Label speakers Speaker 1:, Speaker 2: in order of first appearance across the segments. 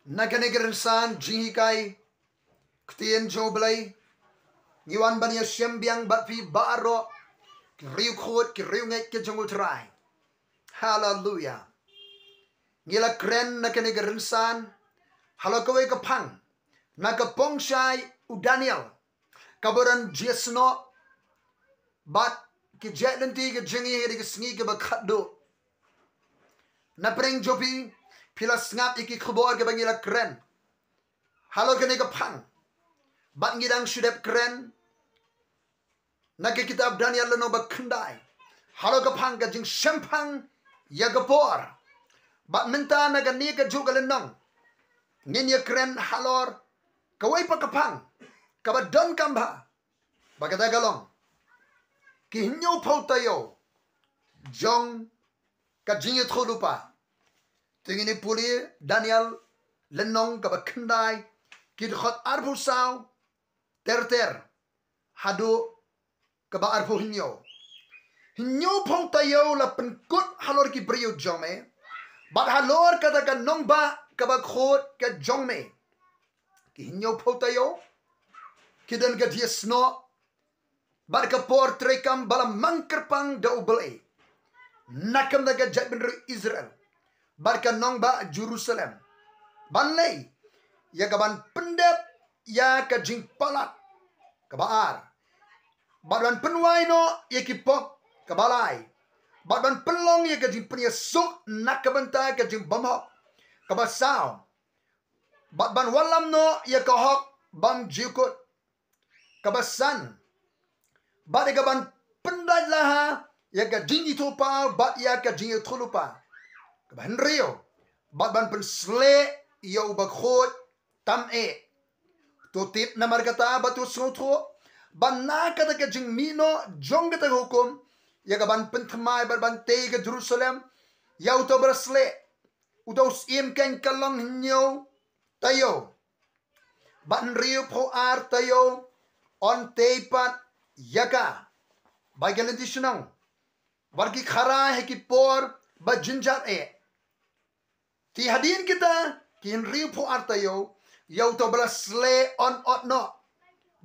Speaker 1: Naganigaransan jingikai ktien joblay ngiwan bania syembiang batfi baroh kyriew khot kyriew ngai ke jong Trai. Hallelujah. Ngila kren naganigaransan halakaway kapang naka Pongshai u Daniel kabaran jesno bat ki jetlenti ke jingi hedi ke sngi ke bakado na preng jopi pila ngap iki khobor ke bangila kren halo kene kapang bat ngidang shudep kren nake kitab Daniel leno bakandai halo kapang ka jing shaphang ya gapor bat minta naga ni ka jugalenong nginya kren halor kawai pa kapang kabadon kamba bagada galong ki Hynñiewphew taïew jong ka jingïathuhlypa tingini puli Daniel lenong kabakandai ki khot arbu saw ter hadu kaba arbu Hynñiewphew taïew la pynkut halor ki briew jong me bat halor kata ka nongbah kaba khot ka jong me ki Hynñiewphew taïew kidan ka diesno bat ka por Trai kam bala kyrpang da ubelai nakam da ka jingbymhok Israel bat ka nongbah Jerusalem banlay ya ka ban pyndep ya ka jingpalat kabar ban pynwai no ya ki pok kabalai ban pynlong ya ka jingpynïasuk nakabanta ka jingbymhok kabasaw ban walam no ya ka hok bam jikut kabasan bat ya ka ban pendaj laha ya ka jingïathuhlypa bat ya ka jingïathuhlypa ka hynriew bat ban pensle ya U Bakhuid Tam Eh to tip na markata batu sotho ban na kata ka jingmino jong kata hukum ya ka ban penthmai ban te ka Jerusalem ya uto brasle uto sim kan kalong Hynñiewphew taïew ban hynriew ar taïew on teipat yaka bagian sinang wargi khara heki por ba jinjat ti hadin kita ki Hynñiewphew ar taïew yau to brasle on otno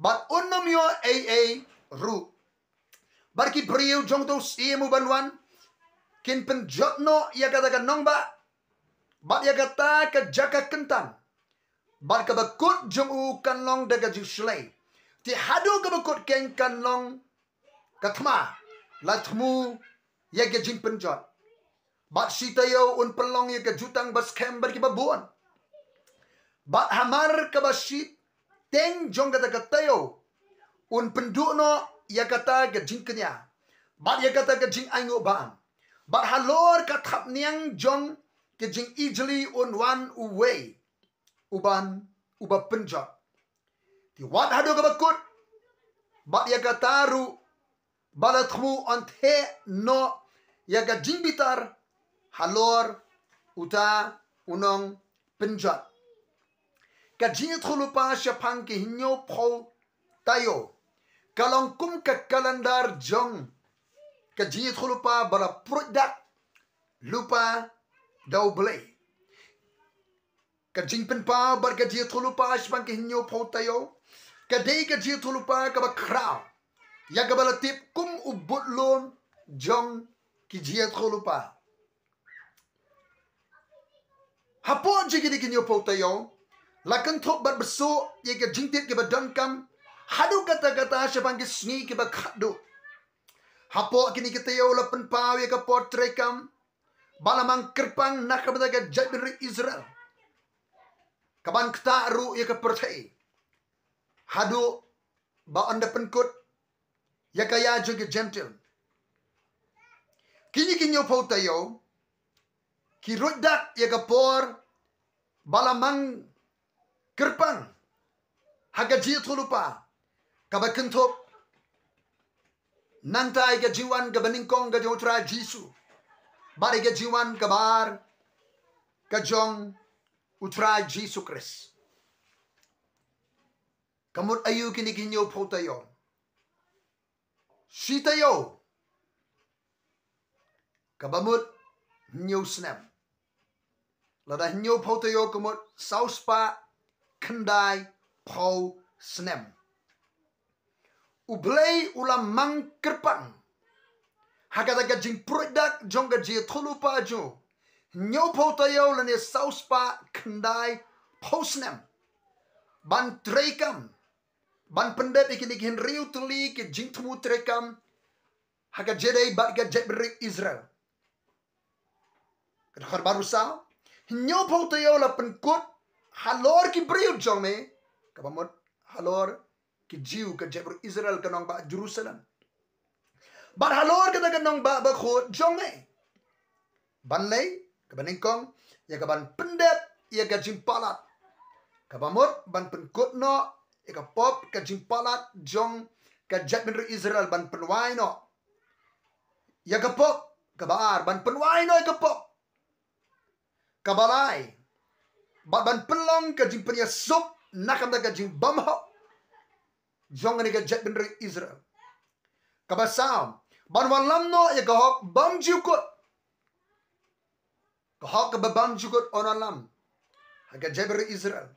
Speaker 1: bat unnam yo ru barki briew jong to simu banwan kin penjotno ya kata ka nongbah bat ya kata ka jaka kentang bat ka bakut jong u kanlong daga jingslay ti hadu ka bakut ken kanlong katma latmu ya ka jingpynjot bat si taïew un pelong ya ka jutang bas kember ki babuan bat hamar ka basit teng jong kata ka taïew un pendukno ya kata ka jingkenya bat ya kata ka jing bam bat halor ka thap niang jong ke jing easily un wan uway uba penjot ti wat hadu ka bakut bat ya kata ru balatmu on the no ya ka jingbitar halor uta unong penjot ka jingïathuhlypa shaphang ki Hynñiewphew taïew kalong kum ka kalendar jong ka jingïathuhlypa bala produk lupa dau belai ka jingpynpaw bar ka jingïathuhlypa shaphang ki Hynñiewphew taïew ka dei ka jingïathuhlypa ka ba kraw ya ka bala tip kum u budlum jong ki jingïathuhlypa hapo jigi di Hynñiewphew taïew lakan thok bat beso ye ka jingtit ke badan kam hadu kata shaphang ki sngi ke ba khadu hapo kini kita yo la pynpaw ye ka pot Trai kam balamang kyrpang nakabada ka jingbymhok Israel kaban kata ru ye ka perthai hadu ba anda pynkut ya ka ya juga gentle kini Hynñiewphew taïew ki rudak ye ka por balamang kyrpang haga jingïathuhlypa kaba kenthop nantai ga jiwan ga baningkong ga Trai jisu bari ga jiwan kabar ka jong Trai jisu Kris kamut ayu kini Hynñiewphew taïew si taïew kabamut Hynñiewsnem Lada hynñiewphew tayo kumut sauspa kendai pau snem. Ublay ulam mang kyrpang. Hagadaga jing product jong ga jingthmulypa jo. Hynñiewphew tayo lani sauspa kendai pau snem. Ban Trai kam. Ban pyndep ikinik hynriew tylli ke jingthmu Trai kam. Haga jedai bat ga jebri Israel. Kadakar baru sao. Hynñiewphew tayo la pynkut halor ki briew jong me. Kabamot halor ki jiw ka jebri Israel ka nongbah Jerusalem. Bat halor ka daga nongbah Bakhuid jong me. Ban lay kabaningkong ya kaban pyndep ya ka jingpalat. Kabamot ban pynkut no ya ka pop ka jingpalat jong ka jebri Israel ban pynwai no. Ya ka pop kabar ban pynwai no ya ka pop. Kabalai ban pynlong ka jingpynïasuk nakam da ka jingbymhok jong ni ka jebri Israel. Kabasam ban walam no ya ka hok bam jukut. Ka hok ka bam jukut onalam haga jebri Israel.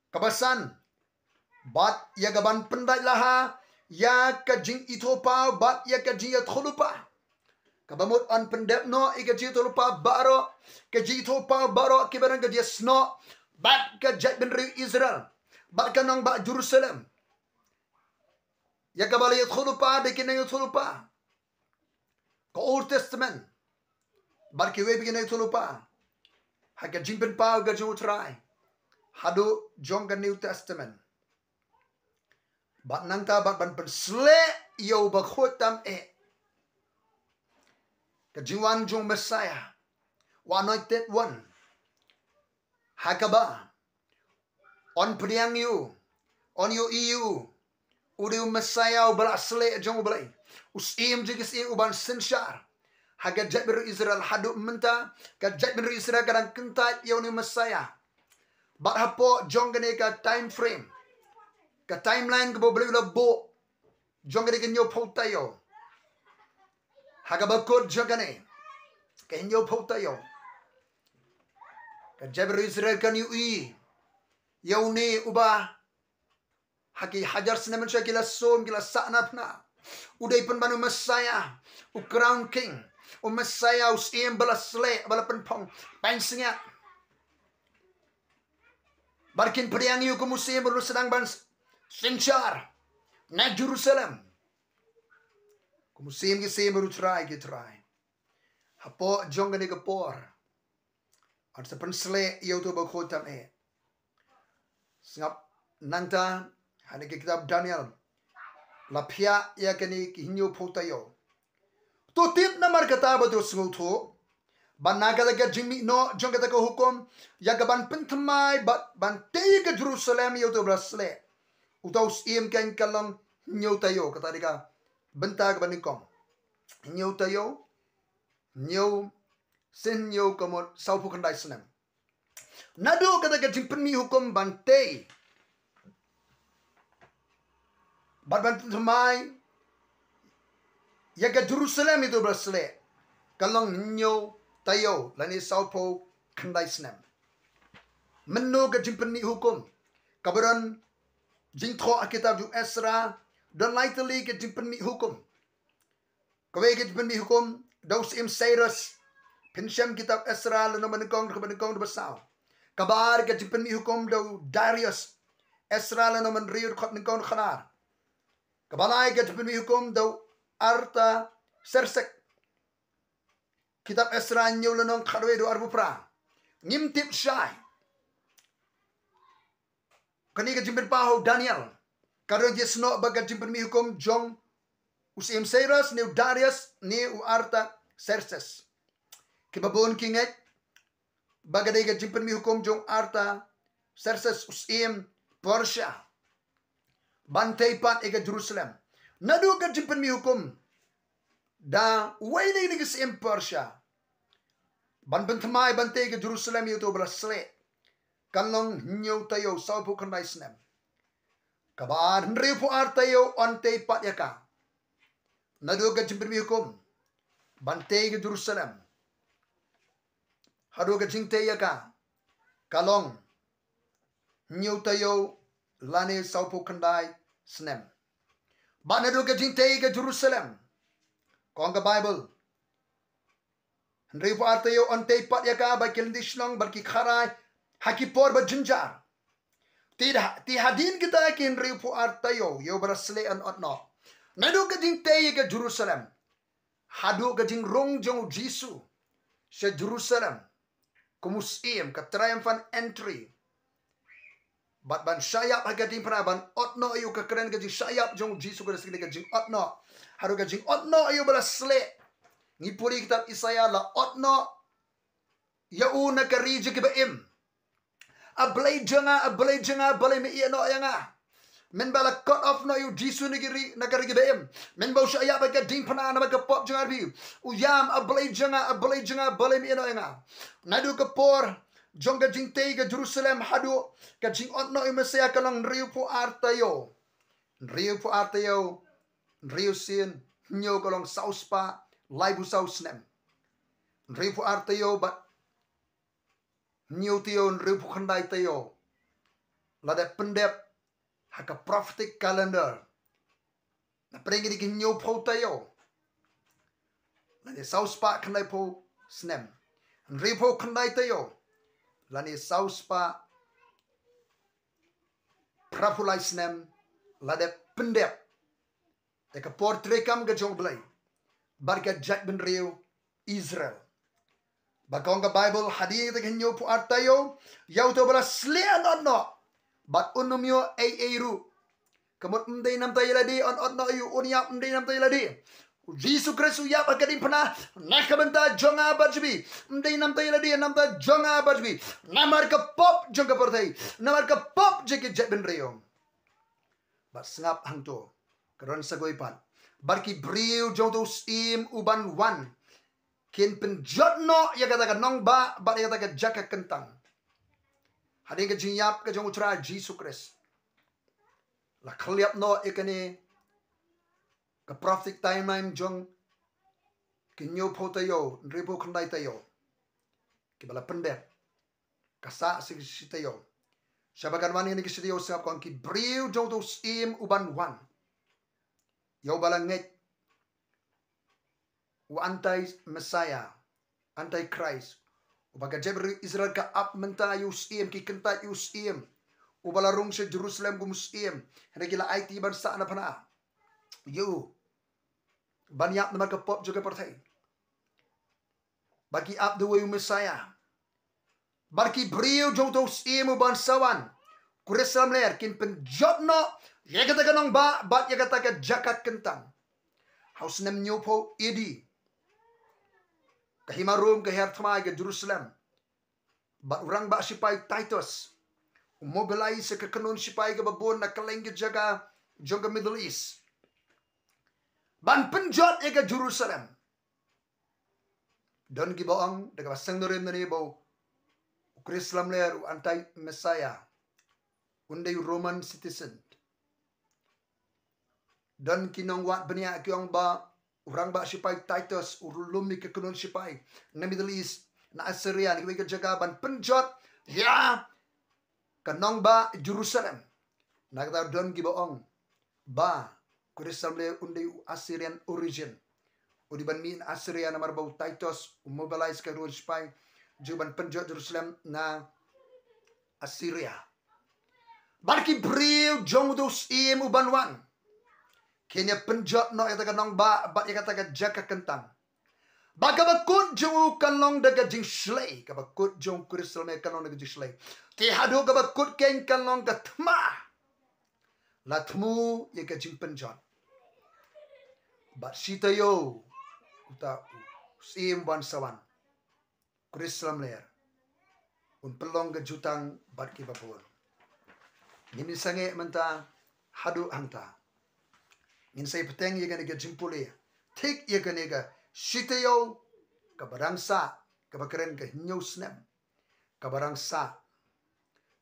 Speaker 1: Kabasan bat ya ka ban pyndai laha ya ka jingïathuhlypa bat ya ka jingïathuhlypa. Kabamot an pyndep no ika jingïathuhlypa baroh ke jingïathuhlypa baroh ke barang ka dia sno bat ka jebri Israel bat ka nongbah Jerusalem. Ya ka jingïathuhlypa de kine ka Old Testament bat ke we jingïathuhlypa ha ka jingpynpaw ka Trai hadu jong ka New Testament. Bat nangta bat ban pensle U Bakhuid Tam Eh. Kajiwan jong Messiah, anointed one. Hakaba, on priang you, on you EU, udiu Messiah ubalasle jong ubalay. Usim jigis uban sensyar. Haga jebri Israel hadu menta, ka jebri Israel kadang kentat yauni Messiah. Bat hapo jong gane ka time frame, ka timeline ka boleh labo, jong gane ka hynñiewphew tayo. Haga bakut jogane ka hynñiewphew tayo. Ka jebri Israel kan UI yauni uba haki hajar senemen sya kila son kila sa'napna. Uday penbanu Messiah u crown king u Messiah usim bala sle bala penpong pensingat. Barkin priang yu kumusim baru sedang ban senchar na Jerusalem. Kumusim baru Trai. Hapo jong gani kapor. At sa pensle U Bakhuid Tam Eh. Singap nangta hani ke kitab Daniel. Lapia ya kani hynñiewphew tayo. Tutit na markata ba to sngutho. Banaga daga jingmi no jong kata ko hukum ya gaban pentemai ban te ke Jerusalem U brasle. Utaus im kan kalang hynñiewphew tayo kata dika bynta ka baningkong. Hynñiewphew tayo hynñiewphew hynñiewphew kamot saupu kendai senem. Nado kata ka jingpynmihok hukum bante. Ban temai ya ka Jerusalem itu brasle. Kalong hynñiewphew tayo lani saupu kendai senem. Menu ka jingpynmihok hukum kabaran jingtho kitab ju Esra dan lightly ke jingpynmihok hukum. Kawe ke jingpynmihok hukum daus im Cyrus pinsham kitab Esra lano manengkong besaw. Kabar ke jingpynmihok hukum dau Darius Esra lano manriud khot nengkong khanar. Kabalai ke jingpynmihok hukum dau Arta Sersek. Kitab Esra nyu lano kharwe do arbupra. Ngimtip Shai. Kani ke jingpynpaw Daniel. Karo jesno baga jingpynmihok hukum jong usim Cyrus ni Darius ni Arta Serses. Kibabon kinget bagaday ka jingpynmihok hukum jong Arta Serses usim Persia. Bantay pat ika Jerusalem. Nado ka jingpynmihok hukum da waynay ni usim Persia. Banbentamay bantay ka Jerusalem ito brasle. Kalong hynñiewphew tayo saupu kendai senem. Kabar hynriew tayo ontay pat yaka. Nado ka jingpynmihok hukum bantay ka Jerusalem. hadu ka jingte ka kalong new tayo lani saupo kandai snem ban hadu ka jingte ka Jerusalem kong ka Bible hynriew tayo on tay pat ya ka ba kilindishnong barki kharai hakipor ba jinjar ti hadin kita ki hynriew tayo yo barasle an otno nadu ka jingte ka Jerusalem hadu ka jing rong jong jisu sa Jerusalem kumusim ka triumphant entry bat ban shayap hagadim pana ban otno ayu ka keren ka jing shayap jong jisu ka signi ka jing otno hadu ka jing otno ayu barasle ngipuri kitab Isaya la otno yauna ka riji ki baim ablay janga balay me iya no yanga men bala cut off no yu jisu nigiri nagari ki baim men bau shayap hagadim pana na ka pop jangar bi uyam ablay janga balay me iya no yanga nadu ka por jong ka jing tay ka Jerusalem hadu ka jing otno yu mesaya kalong hynriew tayo hynriew sin nyo kalong sauspa laibu sausnem hynriew tayo bat nyo tayo hynriew khandai tayo lada pyndep haka prophetic calendar na prengi di nyo tayo lada sauspa khandai po snem hynriew khandai tayo lani sauspa prapulai snem lada pyndep teka portrait kam ga jong blay barka jak ben hynriew Israel bakong ka Bible hadi teka hynriew tayo yaw to bala slian onno bat unumyo ru kamot mday nam tayo ladi on no yu unyap mday nam tayo ladi Jisu Kristu yap akadim pana nakabenta jonga bajbi mday nam tayo ladi namta jonga bajbi namar ka pop jonga portay namar ka pop jeke jak ben hynriew bat sngap hangto karon sa goipan barki briew jong to sim uban wan kin penjotno ya kata ka nongbah bat ya kata ka jaka kentang hading ka jinyap ka jong utra Jisu Krist la khliap no ikani ka prophetic timeline jong kinyo tayo hynriew khandai tayo kibala pyndep kasa si tayo shabagan wani ni kisiyo sa kong ki briew jong to sim uban wan yaw balanget u anti Messiah anti Christ u baga jebri Israel ka up menta yusim ki kenta yusim u balarong sa Jerusalem gu musim hena gila IT bansa na pana yu banyak na magkapop juga partay bagi up the way Messiah barki briew jong to sim u bansawan kuresam ler kin penjotno ya kata ka nongbah bat ya kata ka jakat kentang haus nem nyopo idi kahimarum kahertmai ke Jerusalem bat urang ba sipai Titus mobilize ke kanon sipai ke babon na kaleng jaga jong Middle East ban penjot ya ke Jerusalem don gibaong daga basang norim nani bau Krislam ler anti Messiah undai Roman citizen dan kinong wat benia kyong ba urang ba sipai Titus urulumi ke kanon sipai na Middle East na Assyria ni ke jaga ban penjot ya kanong ba Jerusalem nagta don gibaong ba Krislam ler undai Assyrian origin udiban min Assyria na marbau Titus mobilize ke kanon sipai juban penjot Jerusalem na Assyria barki briew jong dos im uban wan kenya penjot no eta ka nongbah bat ya kata ka jaka kentang baga bakut jong kanlong daga jing shlei ka bakut jong Krislam me kanlong daga jing shlei ti hadu ka bakut ken kanlong ka thma la thmu ya ka jing penjot bat sitayo uta sim ban sawan Krislam ler un pelong ke jutang bat ki babon ngini sange menta hadu hangta ngin say peteng ye gane ke jimpule tik ye gane ga shitayo ka barangsa ka bakren ka hynriew snem ka barangsa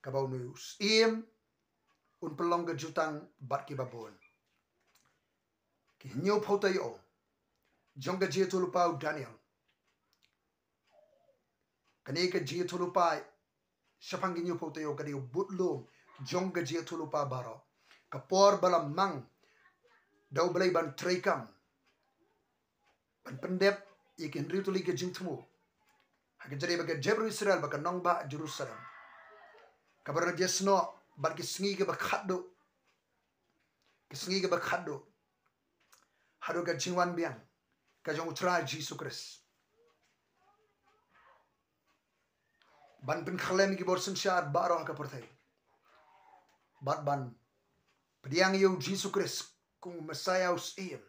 Speaker 1: ka baunus im un pelong ke jutang bat ki babon ki hynriew tayo jong ka jingïathuhlypa Daniel kani ke jingïathuhlypa shaphang Hynñiewphew tayo kani budlum jong ke jingïathuhlypa baroh kapor balam mang daw balay ban Trai ban pyndep ik hynriew tuli ke jingthmu hake jadi baga jebru Israel baga nongbah Jerusalem kabar jesno bat ke sngi ke bakhado hado ke jingwan biang ka jong Trai Jesus Christ ban pin khalem ki bor sensyar baroh ka perthai bat ban pediang yu Jesus Christ kung Messiah us iem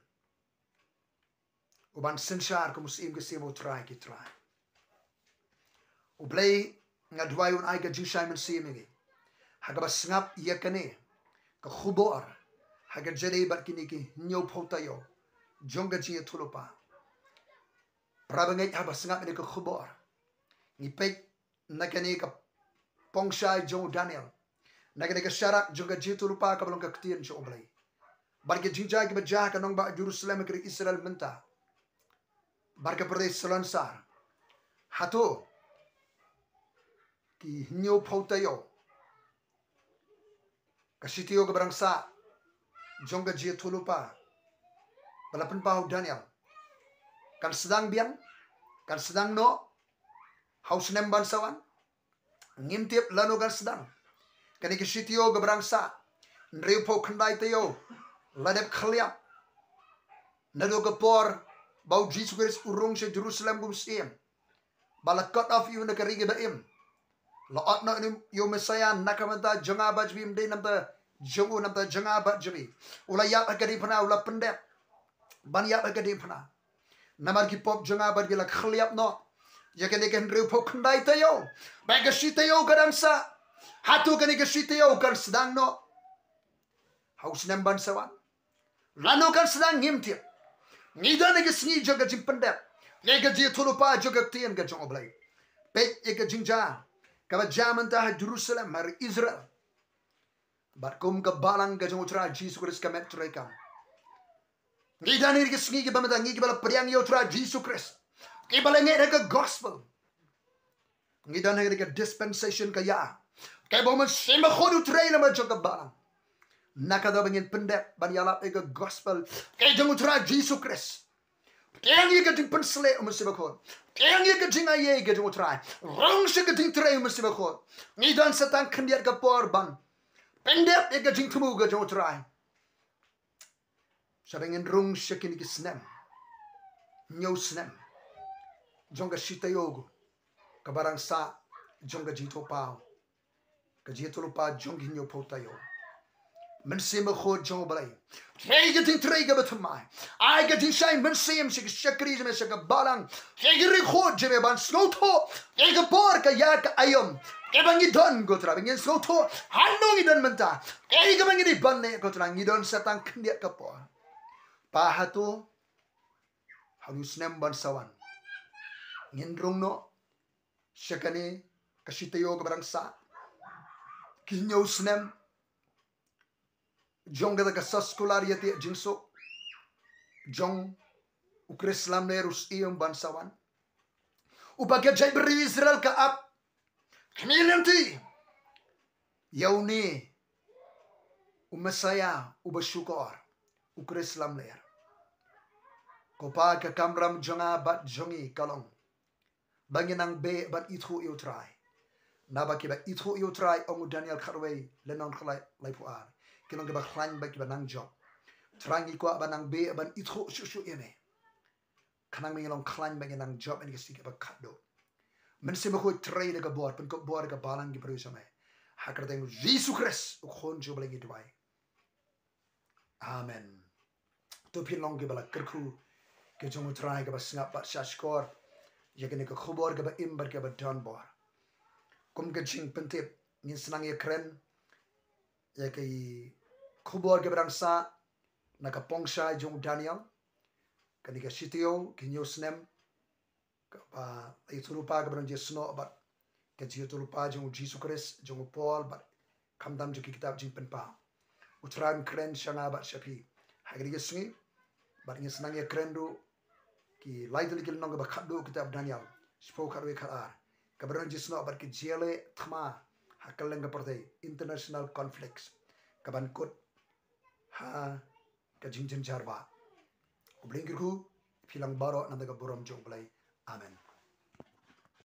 Speaker 1: uban sensyar kung musim ke sebo Trai ki Trai ublay ngadway un ay ka jingshai men siem haga basngap iya kane ka khubor haga jeli bat kini ki Hynñiewphew tayo jong ka jingïathuhlypa prabangay haba sngap ni ka khubor ngipek nakani ka Pongshai jong Daniel nakani ka syarak jong ka jingïathuhlypa ka balong ka ketien jong oblay barke jingjai ki bajah ka nongbah Jerusalem ke Israel bynta barke perdes selansar hato ki Hynñiewphew tayo kasitiyo ka barangsa jong ka jingïathuhlypa balapynpaw Daniel kan sedang biang kan sedang no haus nem bansawan ngimtip lano kan sedang kani kisitiyo gabrangsa hynriew khandai tayo ladep khliap nado gapor bau Jesus Christ urung se Jerusalem gumsiem bala cut off you na karige baim laot na yo Messiah nakamanta jonga bajbim de namta jongu namta jonga bajbi ula yap agadi phana ula pyndep ban yap agadi phana namar ki pop jonga bajbi la khliap no yakane ke hynriew khandai tayo ba gashi tayo gadangsa hatu kani gashi tayo kan sedang no haus nem bansawan lano kan sedang ngimtip ngida ne gesni joga jimpynep ne ga jingïathuhlypa joga tien ga jong oblay pe ye ga jingja ka ba jaman ta Jerusalem har Israel bat kum ka balang ga jong Trai Jesus Christ ka met Trai kam ngida ne gesni ga bamata ngi bala priang yo Trai Jesus Christ ki bala nge ga gospel ngida ne ga dispensation ka ya kay boman sima khodu Trai la ma joga balang nakada bangin pyndep ban yalap ega gospel kay jong Trai Jesus Christ kaya ngi ga jingpynslay umsiba khon kaya ngi ga jingaye ga jong Trai rong se ga jing Trai umsiba khon ngi dan satan khandiat ga por ban pyndep ega jingthmu ga jong Trai sabengin rong se kini ki snem nyo snem jong ga shitayogo ka barang sa jong ga jingpaw ka jingthulupa jong Hynñiewphew tayo men sim khod jong balay hey gating Trai ga batmai ay gating shai men sim shik shakri me shak balang hey gri khod jeme ban snotho hey ga por ka ya ka ayom ke bangi don go tra bangin snotho hanong idan menta hey ga bangi ban ne go tra ngidon satang khndiat ka por pa hatu halus nem ban sawan ngindrong no shakani kasitayo ga barangsa kinyo snem jong ga kasaskular yati jingsok jong ukrislam ne rus iyong bansawan ubaga jay briew Israel ka ap kamilanti yauni Messiah ubashukor ukrislam ler kopa ka kamram jonga bat jongi kalong banginang be ban ithu yu Trai nabaki ba ithu yu Trai ong Daniel kharway lenon khlai laipuar kilong ke ba khlan ba ki ba nang job trangi ko ba nang be ban ithu shu eme kanang mi long khlan ba nang job en ke ba khado men se ba ko Trai de ga bor pen ko bor ga balang gi briew same hakar deng Jesus Christ u khon jo bla gi dwai amen to pynlong ge bala kerku ke jong Trai ga ba snap ba shashkor yakene ka khobor ga ba imbar ga ba don bor kum ga jingpynpaw ngin snang ye kren ya kai khobor ga brangsa naka Pongshai jong Daniel kanika sitio kinyo snem ka ba jingïathuhlypa ga brang jesno ba ka jingïathuhlypa jong Jesus Christ jong Paul ba kamdam jo ki kitab jingpynpaw utran kren shanga ba shapi hagri yesngi ba ngin snang ye kren do ki laidul kil nong ba khadu kitab Daniel spoke arwe khalar kabaron jisno abar ki jele thma hakaleng kaparte international conflicts kaban kut ha ka jingjin jarba ubling kirku philang baroh namda ka borom jong blai amen.